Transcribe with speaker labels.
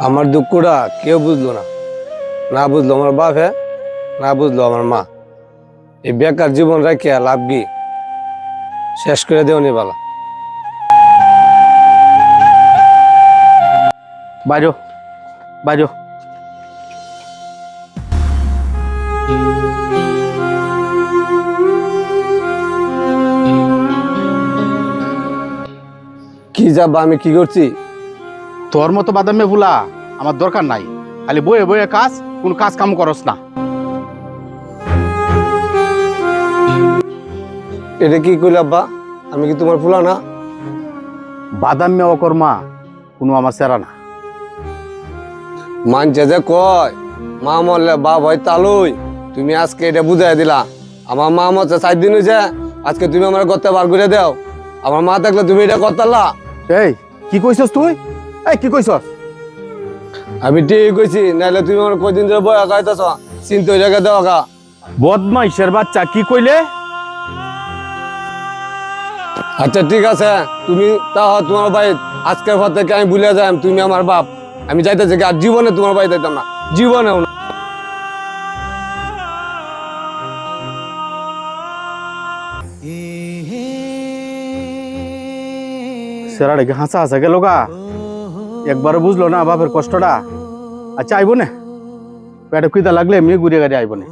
Speaker 1: আমার দুঃখটা কেউ বুঝলো না, না বুঝলো আমার বাপে, না বুঝলো আমার মা। এই বেকার জীবন রাখিয়া লাভ কি, শেষ করে দেওনি বালা।
Speaker 2: বাইরো বাইরো।
Speaker 1: কি যাবা, আমি কি করছি?
Speaker 2: তোর মতো বাদামে ভুলা আমার দরকার নাই। খালি বয়ে বয়ে কাজ, কোন কাজ কাম করস না।
Speaker 1: এটা কি কইলে আব্বা? আমি কি তোমার ফুলা না?
Speaker 2: বাদাম মেওয়া কর্মা কোনো আমার সেরা না।
Speaker 1: মানছে যে কয় মা মরলে বাপ হয় তালুই, তুমি আজকে এটা বুঝাই দিলা। আমার মা মরছে 4 দিন হয়েছে, আজকে তুমি আমার করতে বার করে দাও। আমার মা থাকলে তুমি এটা করতালা?
Speaker 2: এই কি কইছস তুই? এই কি কইছস?
Speaker 1: আমি ঠিক কইছি, নাহলে তুমি আমার কয়দিন ধরে বয়া খাইতেছ, চিন্তা হয়ে রেখে দেওয়া গা।
Speaker 2: বদমাইশের বাচ্চা কি কইলে?
Speaker 1: আচ্ছা ঠিক আছে, তুমি তাও তোমার ভাই আজকের পর থেকে আমি ভুলে যাই তুমি আমার বাপ। আমি যাইতেছি, আর জীবনে তোমার ভাই যাইতাম না, জীবনেও না।
Speaker 2: সেরাটা কি হাসা হাসা গেল গা? একবার বুঝলো না বাপের কষ্টটা। আচ্ছা আইব না, পেটে খিদা লাগলে এমনি ঘুরে গাড়ি আইব না।